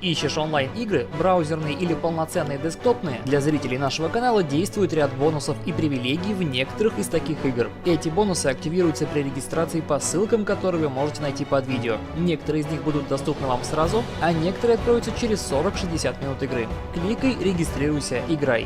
Ищешь онлайн-игры, браузерные или полноценные десктопные? Для зрителей нашего канала действует ряд бонусов и привилегий в некоторых из таких игр. Эти бонусы активируются при регистрации по ссылкам, которые вы можете найти под видео. Некоторые из них будут доступны вам сразу, а некоторые откроются через 40-60 минут игры. Кликай, регистрируйся, играй.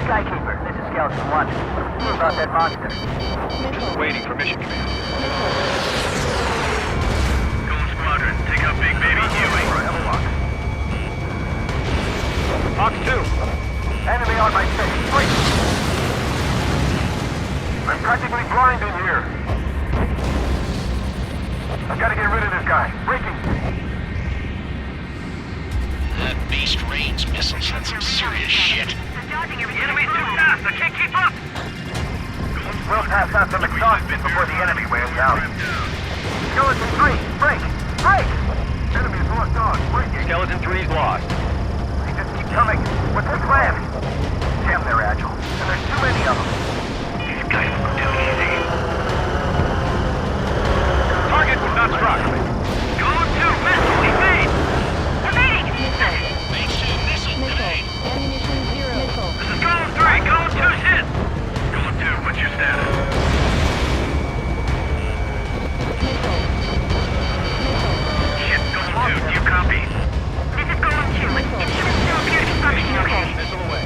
Skykeeper, this is Skeleton 1. What about that monster? Waiting for mission command. Gold Squadron, take up Big Baby Huey. Have a look. Fox 2. Enemy on my 6. Wait! I'm practically blind in here. I've got to get rid of this guy. Breaking. That beast rains missiles. That's some serious shit. The enemy's too fast. I can't keep up. We'll pass out some exhaust before the enemy wears out. Skeleton 3, break! Break! Enemy's lost dog, breaking. Skeleton 3's lost. They just keep coming. What's the plan? Damn, they're agile. And there's too many of them. These guys were too easy. Target was not struck. Gold 2, missile, evade! Evading! Phase 2 missile grenade. Ammunition 0. Missile. This is Gold 3, Gold 2's hit! Gold 2, what's your status? Missile. Shit, Gold 2, do you copy? This is Gold 2. Instruments still appear to be functioning okay. Missile away.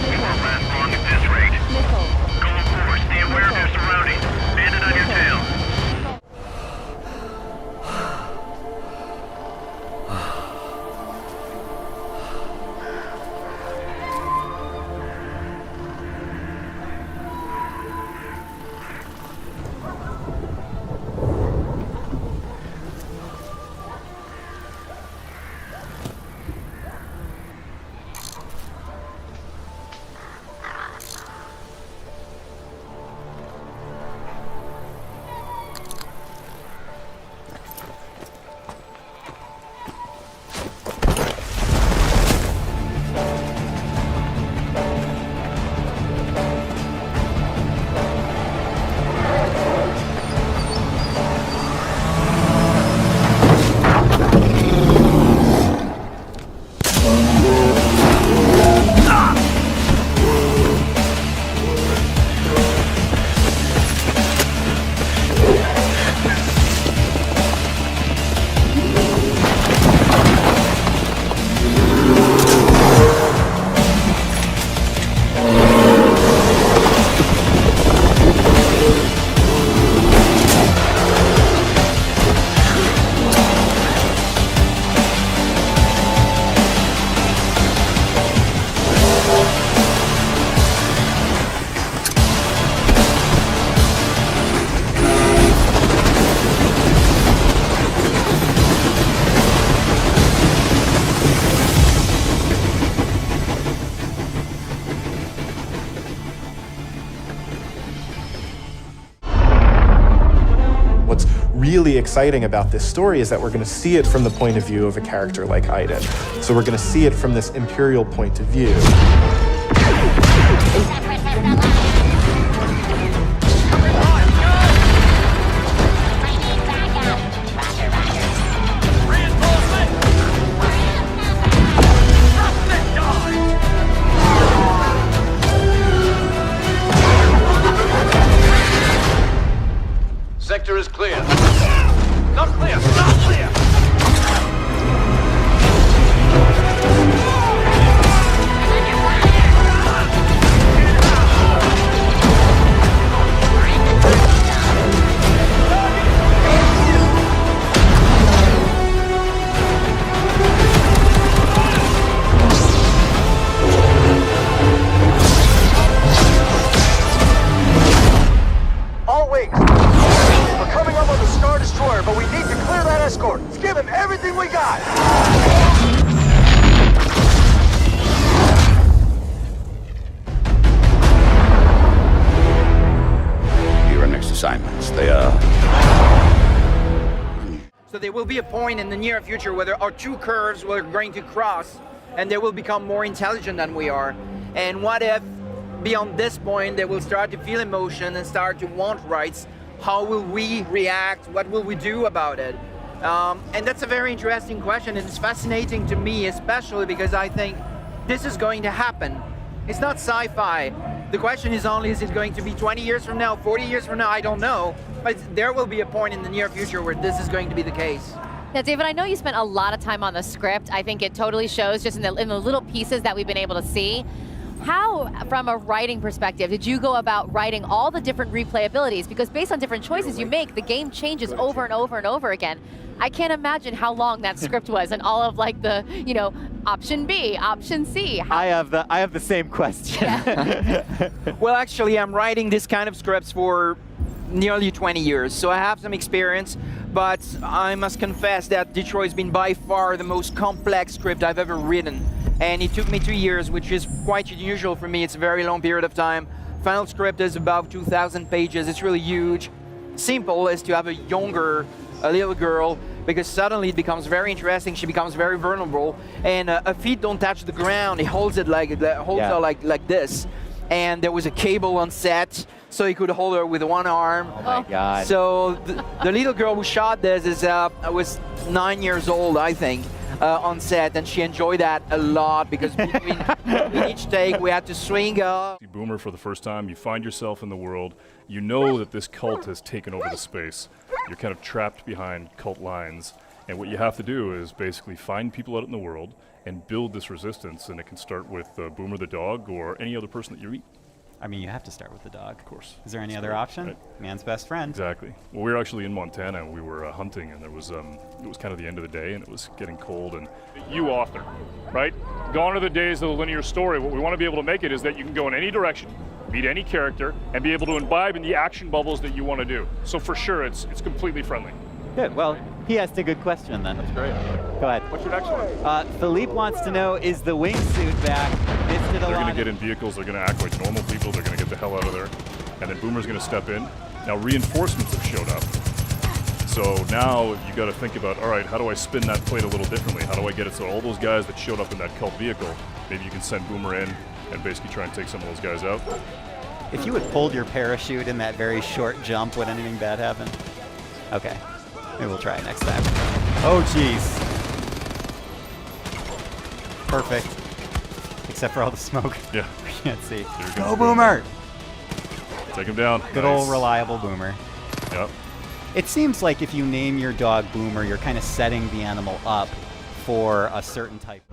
We won't last long at this rate. Missile. Gold 4, stay aware of your surroundings. Bandit on your tail. really exciting about this story is that we're going to see it from the point of view of a character like Aiden. So we're going to see it from this Imperial point of view. Sector is clear. Not clear! Not clear! All wings! We're coming up on the Star Destroyer, but we need to clear that escort. Let's give him everything we got! Your next assignments, they are... So there will be a point in the near future where there are two curves we're going to cross, and they will become more intelligent than we are. And what if, beyond this point, they will start to feel emotion and start to want rights? How will we react? What will we do about it? And that's a very interesting question, and it's fascinating to me, especially because I think this is going to happen. It's not sci-fi. The question is only, is it going to be 20 years from now, 40 years from now? I don't know. But there will be a point in the near future where this is going to be the case. Now, David, I know you spent a lot of time on the script. I think it totally shows just in the little pieces that we've been able to see. How, from a writing perspective, did you go about writing all the different replayabilities? Because based on different choices you make, the game changes over and over and over again. I can't imagine how long that script was and all of like the, you know, option B, option C. I have the same question. Yeah. Well, actually, I'm writing this kind of scripts for nearly 20 years, so I have some experience, but I must confess that Detroit's been by far the most complex script I've ever written. And it took me 2 years, which is quite unusual for me. It's a very long period of time. Final script is about 2,000 pages. It's really huge. Simple is to have a little girl, because suddenly it becomes very interesting. She becomes very vulnerable, and her feet don't touch the ground. He holds it her like this. And there was a cable on set, so he could hold her with one arm. Oh my God. So the little girl who shot this was 9 years old, I think. On set, and she enjoyed that a lot because between each take we had to swing up. You Boomer for the first time, you find yourself in the world, you know that this cult has taken over the space. You're kind of trapped behind cult lines, and what you have to do is basically find people out in the world and build this resistance, and it can start with Boomer the dog or any other person that you eat. I mean, you have to start with the dog. Of course. Is there any other option? Right. Man's best friend. Exactly. Well, we were actually in Montana. We were hunting, and there was it was kind of the end of the day, and it was getting cold. And you author, right? Gone are the days of the linear story. What we want to be able to make it is that you can go in any direction, meet any character, and be able to imbibe in the action bubbles that you want to do. So for sure, it's completely friendly. Good. Well, he asked a good question then. That's great. Go ahead. What's your next one? Philippe wants to know, is the wingsuit back? They're going to get in vehicles, they're going to act like normal people, they're going to get the hell out of there, and then Boomer's going to step in. Now reinforcements have showed up. So now you got to think about, all right, how do I spin that plate a little differently? How do I get it so all those guys that showed up in that cult vehicle, maybe you can send Boomer in and basically try and take some of those guys out. If you had pulled your parachute in that very short jump, would anything bad happen? Okay. Maybe we'll try it next time. Oh, jeez. Perfect. Except for all the smoke. Yeah. We can't see. Go, Boomer! Take him down. Good old reliable Boomer. Yep. It seems like if you name your dog Boomer, you're kind of setting the animal up for a certain type.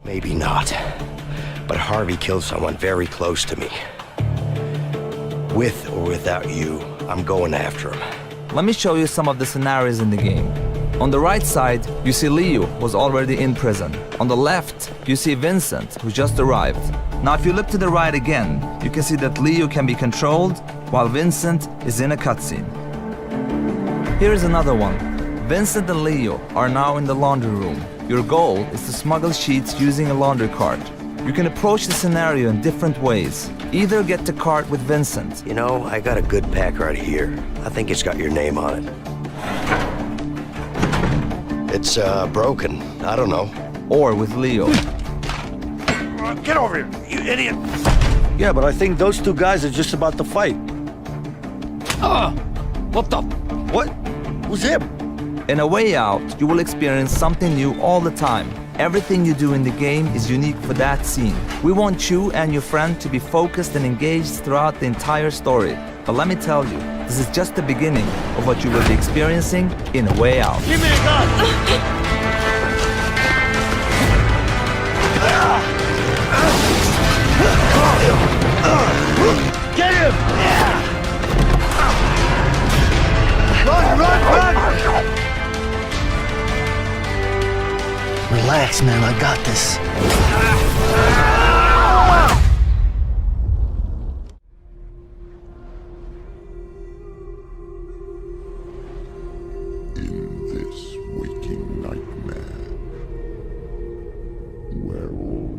Maybe not, but Harvey killed someone very close to me. With or without you, I'm going after him. Let me show you some of the scenarios in the game. On the right side, you see Leo was already in prison. On the left, you see Vincent, who just arrived. Now if you look to the right again, you can see that Leo can be controlled while Vincent is in a cutscene. Here is another one. Vincent and Leo are now in the laundry room. Your goal is to smuggle sheets using a laundry cart. You can approach the scenario in different ways. Either get the cart with Vincent. You know, I got a good pack right here. I think it's got your name on it. It's broken. I don't know. Or with Leo. Get over here, you idiot! Yeah, but I think those two guys are just about to fight. What the? What? Who's him? In A Way Out, you will experience something new all the time. Everything you do in the game is unique for that scene. We want you and your friend to be focused and engaged throughout the entire story. But let me tell you, this is just the beginning of what you will be experiencing in A Way Out. Give me a gun! Get him! Run, run, run! Relax. Relax, man, I got this. In this waking nightmare, where all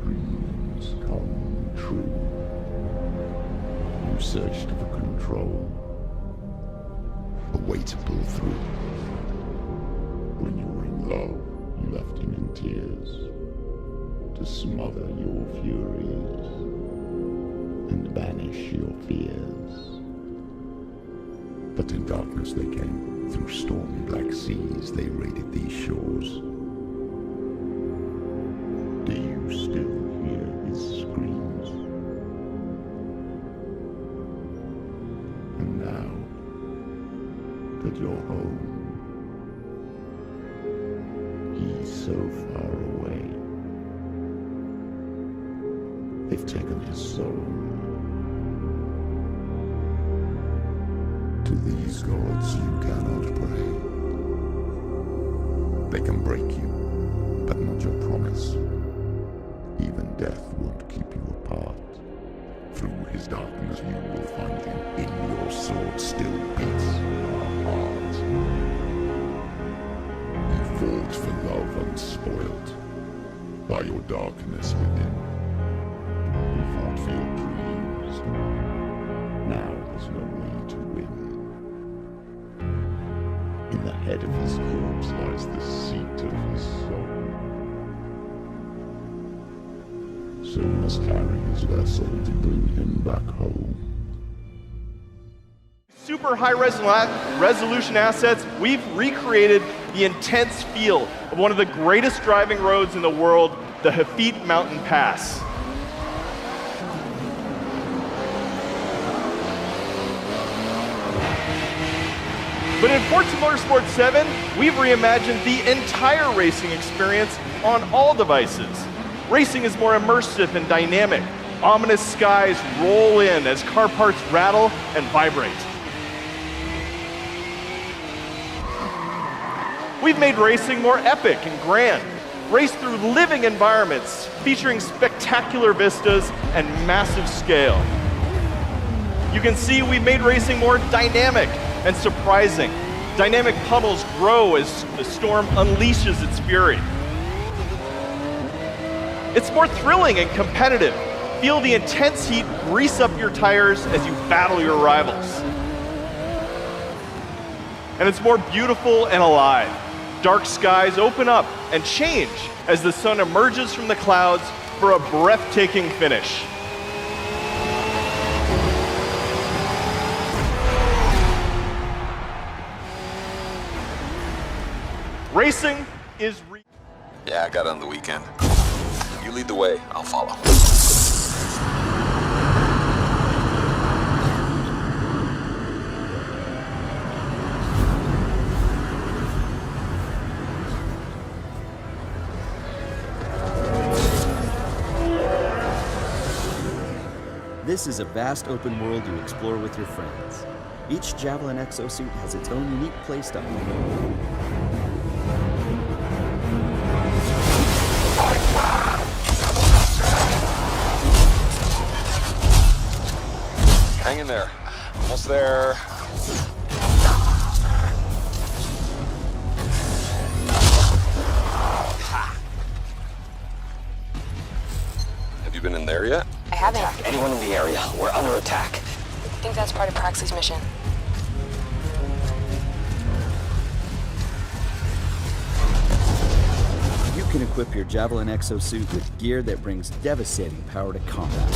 dreams come true, you searched for control, a way to pull through. When you were in love, you left him in tears, to smother your furies and banish your fears. But in darkness they came, through stormy black seas they raided these shores. Do you still hear his screams? And now that you're home, he's so far away. They've taken his soul. To these gods you cannot pray. They can break you, but not your promise. Even death won't keep you apart. Through his darkness you will find him. In your sword still beats your heart. You fought for love unspoilt by your darkness within. You fought for your dreams. Now there's no way to win. In the head of his corpse lies the seat of his soul. So you must carry his vessel to bring him back home. Super high resolution assets, we've recreated the intense feel of one of the greatest driving roads in the world, the Hafit Mountain Pass. But in Forza Motorsport 7, we've reimagined the entire racing experience on all devices. Racing is more immersive and dynamic. Ominous skies roll in as car parts rattle and vibrate. We've made racing more epic and grand. Race through living environments featuring spectacular vistas and massive scale. You can see we've made racing more dynamic and surprising. Dynamic puddles grow as the storm unleashes its fury. It's more thrilling and competitive. Feel the intense heat grease up your tires as you battle your rivals. And it's more beautiful and alive. Dark skies open up and change as the sun emerges from the clouds for a breathtaking finish. Racing is Yeah, I got it on the weekend. You lead the way, I'll follow. This is a vast open world you explore with your friends. Each Javelin exosuit has its own unique playstyle. Hang in there. Almost there. Have you been in there yet? I haven't. Attack anyone in the area. We're under attack. I think that's part of Praxley's mission. You can equip your Javelin exosuit with gear that brings devastating power to combat.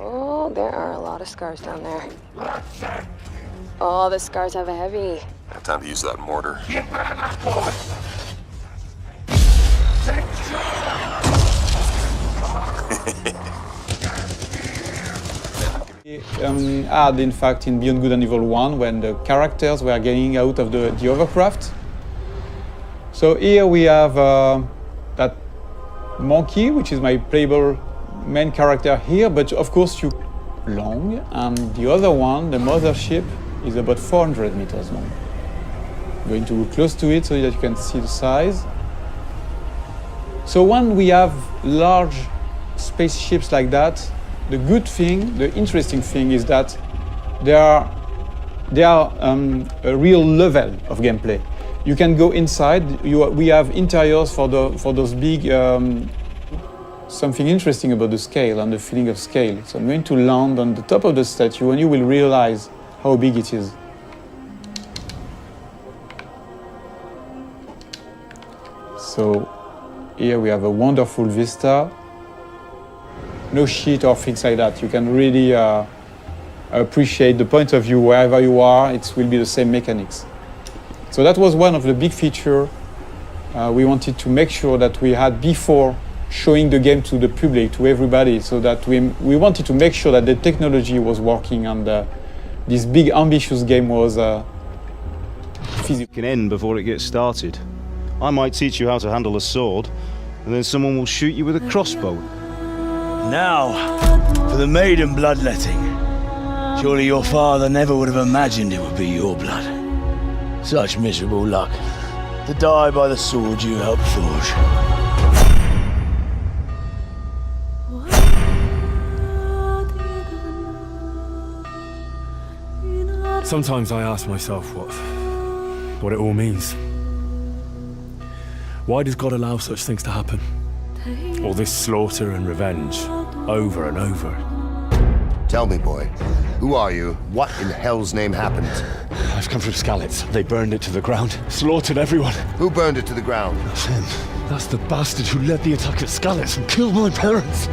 Oh, there are a lot of scars down there. Oh, the scars have a heavy. Time to use that mortar. Had in fact in Beyond Good and Evil 1 when the characters were getting out of the overcraft. So here we have that monkey, which is my playable main character here, but of course you long, and the other one, the mothership, is about 400 meters long. I'm going to go close to it so that you can see the size. So when we have large spaceships like that, the good thing, the interesting thing is that they are a real level of gameplay. You can go inside. We have interiors for those big. Something interesting about the scale and the feeling of scale. So I'm going to land on the top of the statue, and you will realize how big it is. So here we have a wonderful vista. No shit or things like that. You can really appreciate the point of view wherever you are. It will be the same mechanics. So that was one of the big features we wanted to make sure that we had before showing the game to the public, to everybody, so that we wanted to make sure that the technology was working and this big ambitious game was physical. Can end before it gets started. I might teach you how to handle a sword, and then someone will shoot you with a crossbow. Now, for the maiden bloodletting. Surely your father never would have imagined it would be your blood. Such miserable luck, to die by the sword you helped forge. Sometimes I ask myself what it all means. Why does God allow such things to happen? All this slaughter and revenge, over and over. Tell me, boy, who are you? What in hell's name happened? I've come from Skalitz. They burned it to the ground, slaughtered everyone. Who burned it to the ground? That's him. That's the bastard who led the attack at Skalitz and killed my parents.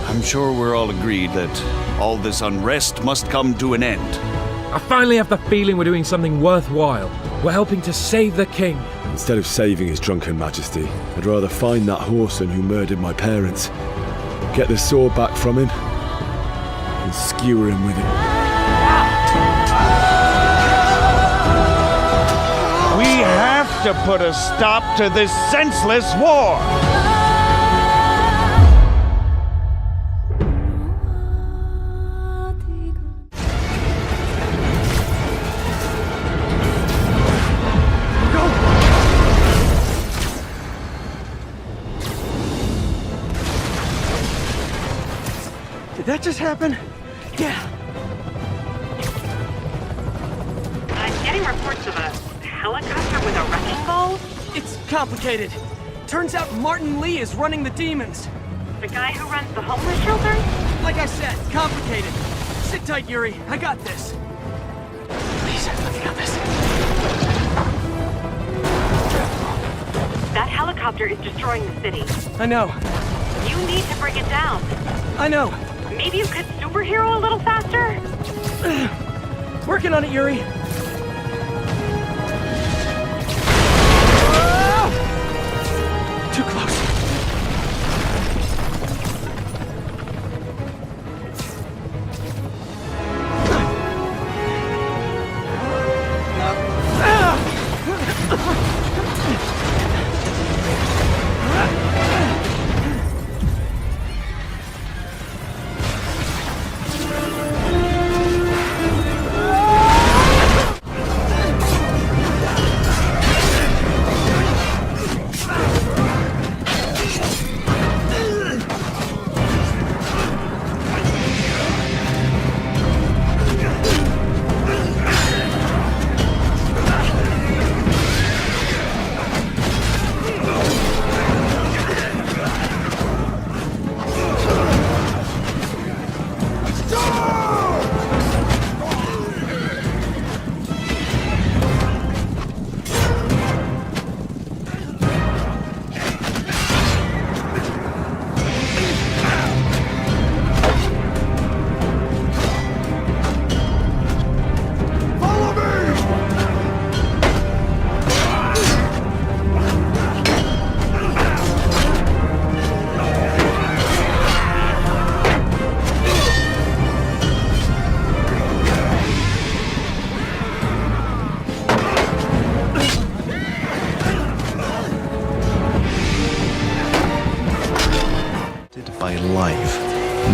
I'm sure we're all agreed that all this unrest must come to an end. I finally have the feeling we're doing something worthwhile. We're helping to save the king. Instead of saving his drunken majesty, I'd rather find that whoreson who murdered my parents, get the sword back from him, and skewer him with it. We have to put a stop to this senseless war! Did that just happen? Yeah. I'm getting reports of a helicopter with a wrecking ball. It's complicated. Turns out Martin Lee is running the demons. The guy who runs the homeless shelter? Like I said, complicated. Sit tight, Yuri. I got this. Please, let me got this. That helicopter is destroying the city. I know. You need to bring it down. I know. Maybe you could superhero a little faster? Working on it, Yuri. Too close.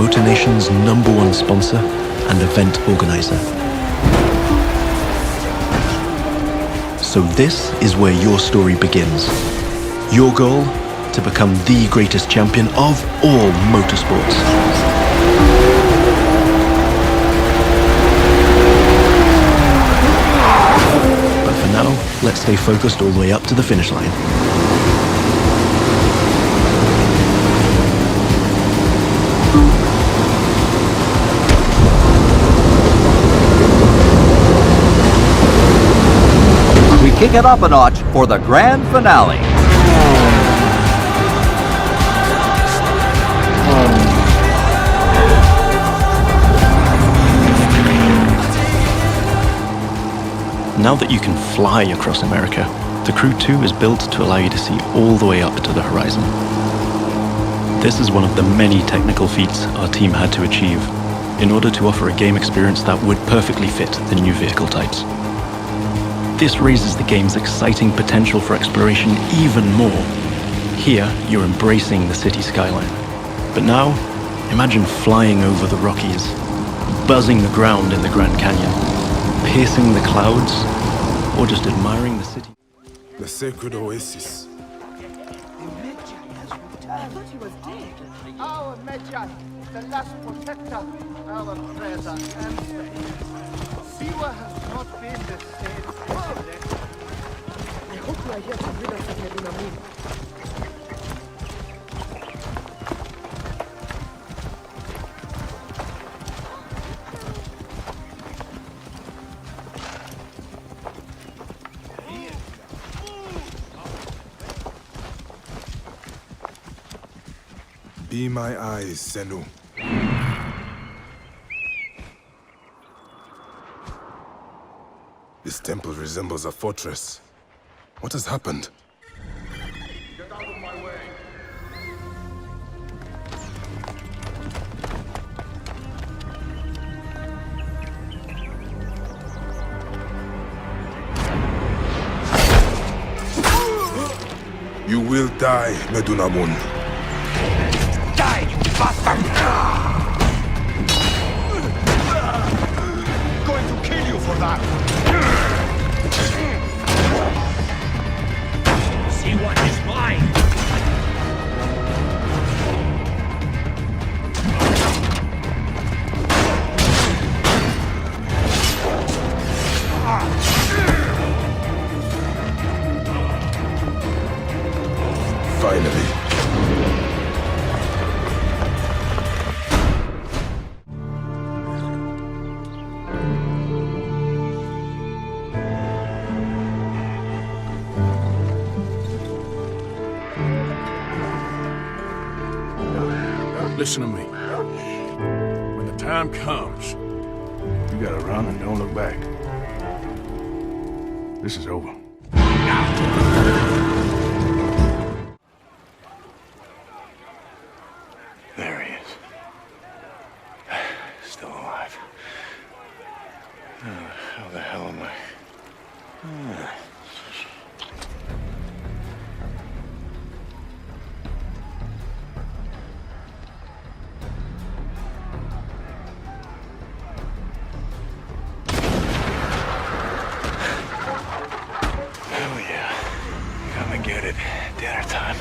Motor Nation's #1 sponsor and event organizer. So this is where your story begins. Your goal? To become the greatest champion of all motorsports. But for now, let's stay focused all the way up to the finish line. We kick it up a notch for the grand finale. Now that you can fly across America, the Crew 2 is built to allow you to see all the way up to the horizon. This is one of the many technical feats our team had to achieve in order to offer a game experience that would perfectly fit the new vehicle types. This raises the game's exciting potential for exploration even more. Here, you're embracing the city skyline. But now, imagine flying over the Rockies, buzzing the ground in the Grand Canyon, piercing the clouds, or just admiring the city. The sacred oasis. Our Medjay, the last protector, our treasure and faith. Siwa has not been the same since then. I hope you are here to rid us of Medunamur. Be my eyes, Senu. This temple resembles a fortress. What has happened? Get out of my way. You will die, Medunamun. Die, you bastard! Going to kill you for that. See what is mine. Finally. Listen to me. When the time comes, you gotta run and don't look back. This is over. There he is. Still alive. How the hell am I? Get it. Dinner time.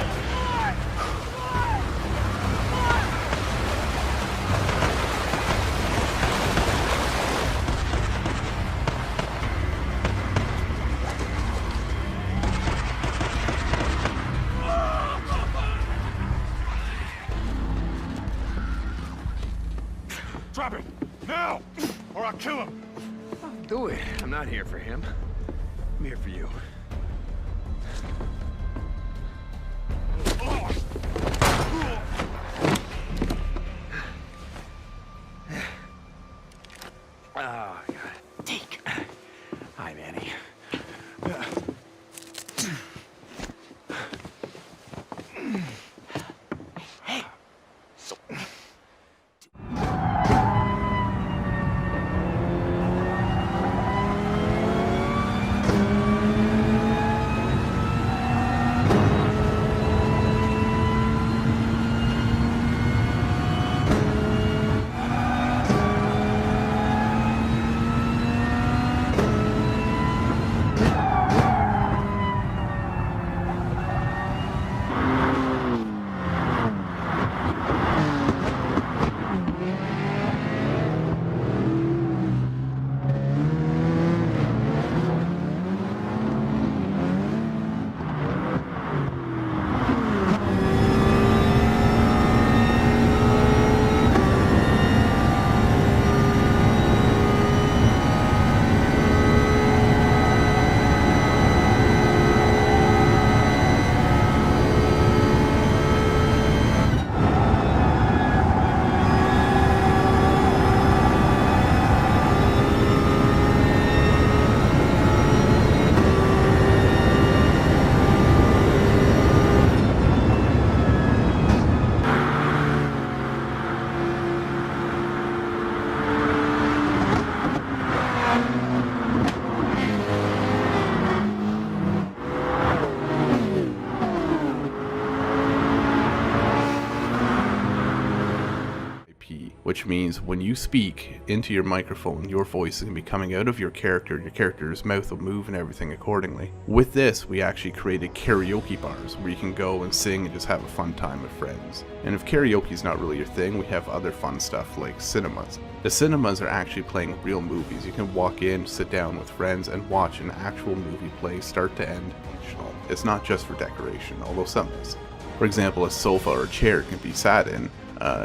Drop him! Now! Or I'll kill him! Don't do it. I'm not here for him. I'm here for you. Oh, God. Deke. Hi, Manny. Hey. So. which means when you speak into your microphone, your voice is going to be coming out of your character's mouth will move and everything accordingly. With this, we actually created karaoke bars where you can go and sing and just have a fun time with friends. And if karaoke is not really your thing, we have other fun stuff like cinemas. The cinemas are actually playing real movies. You can walk in, sit down with friends, and watch an actual movie play start to end. It's not just for decoration, although some is. For example, a sofa or a chair can be sat in.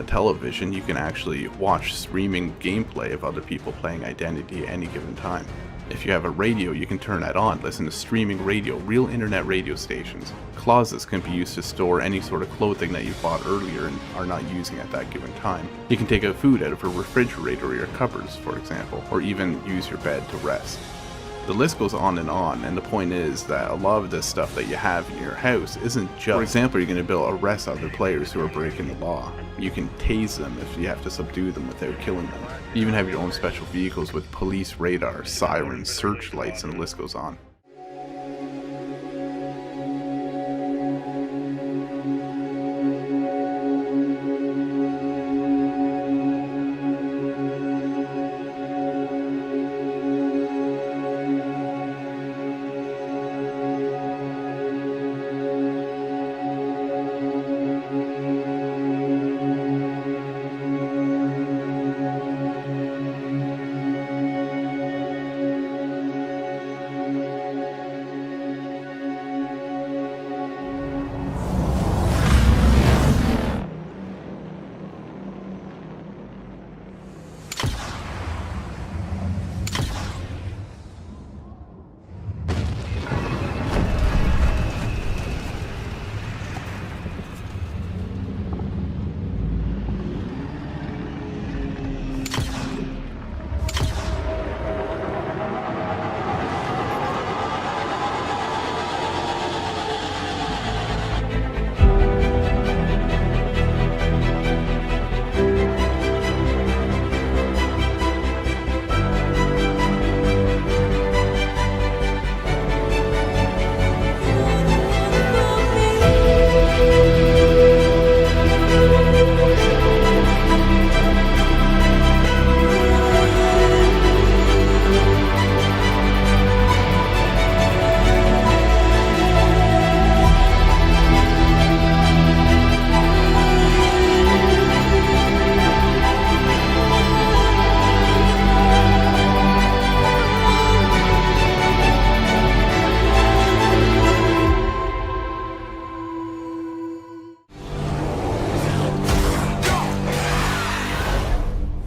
Television, you can actually watch streaming gameplay of other people playing Identity at any given time. If you have a radio, you can turn that on, listen to streaming radio, real internet radio stations. Closets can be used to store any sort of clothing that you bought earlier and are not using at that given time. You can take out food out of a refrigerator or your cupboards, for example, or even use your bed to rest. The list goes on, and the point is that a lot of this stuff that you have in your house isn't just... For example, you're going to be able to arrest other players who are breaking the law. You can tase them if you have to subdue them without killing them. You even have your own special vehicles with police radar, sirens, searchlights, and the list goes on.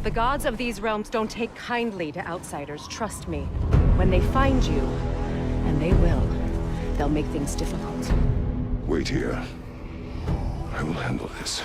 The gods of these realms don't take kindly to outsiders, trust me. When they find you, and they will, they'll make things difficult. Wait here. I will handle this.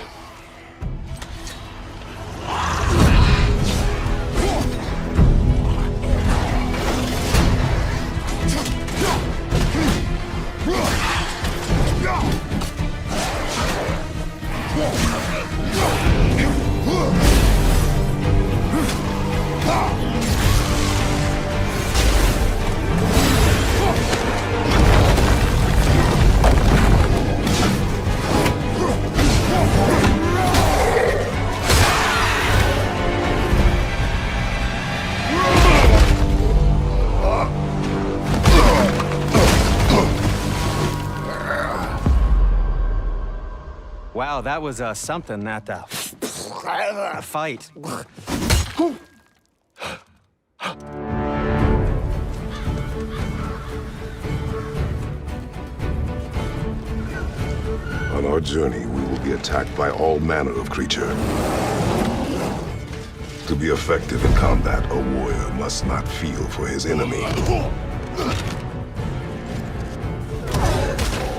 Wow, that was something, that fight. On our journey, we will be attacked by all manner of creature. To be effective in combat, a warrior must not feel for his enemy.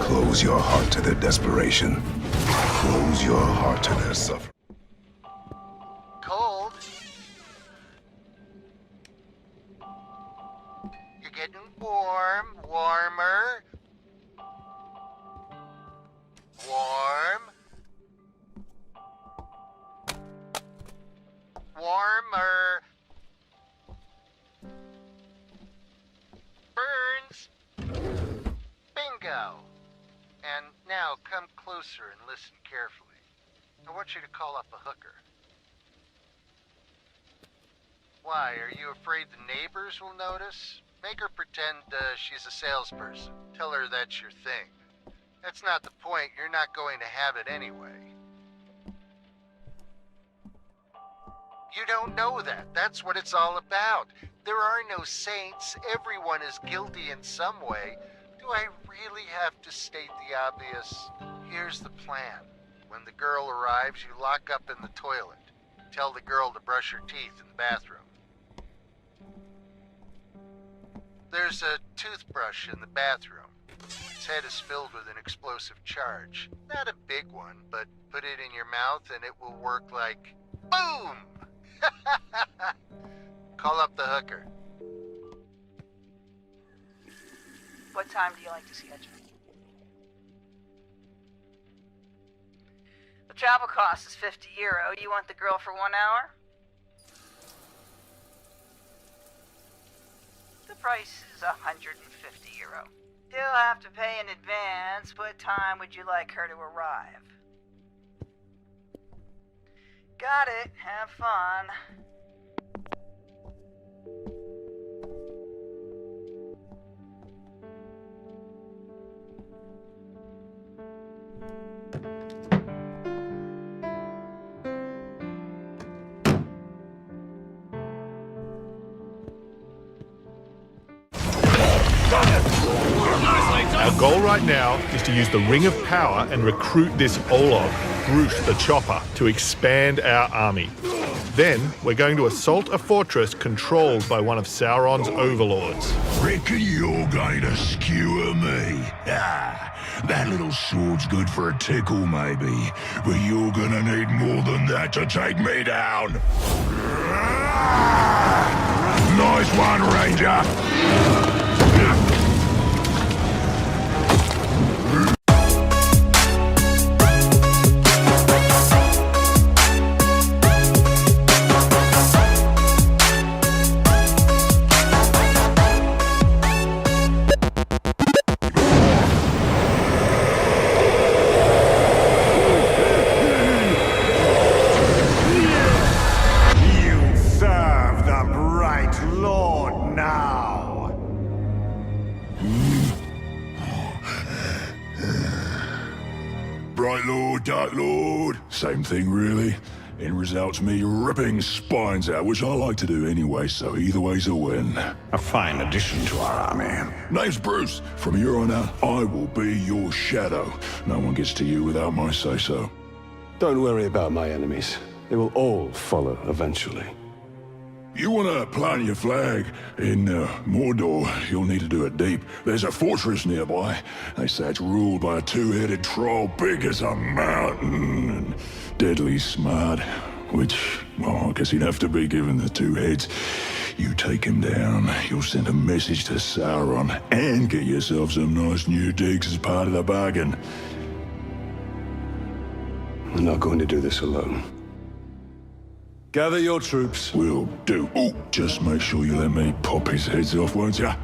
Close your heart to their desperation. Close your heart to their suffering. Cold? You're getting warm, warmer. Warm. Warmer. Burns. Bingo. And now come closer and listen carefully. I want you to call up a hooker. Why, are you afraid the neighbors will notice? Make her pretend she's a salesperson. Tell her that's your thing. That's not the point. You're not going to have it anyway. You don't know that. That's what it's all about. There are no saints. Everyone is guilty in some way. Do I really have to state the obvious? Here's the plan. When the girl arrives, you lock up in the toilet. Tell the girl to brush her teeth in the bathroom. There's a toothbrush in the bathroom. Its head is filled with an explosive charge. Not a big one, but put it in your mouth and it will work like boom! Call up the hooker. What time do you like to schedule? The travel cost is €50. You want the girl for 1 hour? The price is €150. You'll have to pay in advance. What time would you like her to arrive? Got it. Have fun. Our goal right now is to use the Ring of Power and recruit this Olog, Groot the Chopper, to expand our army. Then, we're going to assault a fortress controlled by one of Sauron's overlords. Reckon you're going to skewer me? Ah, that little sword's good for a tickle, maybe, but you're gonna need more than that to take me down. Nice one, Ranger. Bright Lord, Dark Lord, same thing really. End result's me ripping spines out, which I like to do anyway, so either way's a win. A fine addition to our army. Name's Bruce. From here on out, I will be your shadow. No one gets to you without my say-so. Don't worry about my enemies. They will all follow eventually. You want to plant your flag in Mordor, you'll need to do it deep. There's a fortress nearby. They say it's ruled by a two-headed troll big as a mountain and deadly smart. Which, well, I guess he'd have to be given the two heads. You take him down, you'll send a message to Sauron and get yourself some nice new digs as part of the bargain. I'm not going to do this alone. Gather your troops. Will do. Oh, just make sure you let me pop his heads off, won't ya?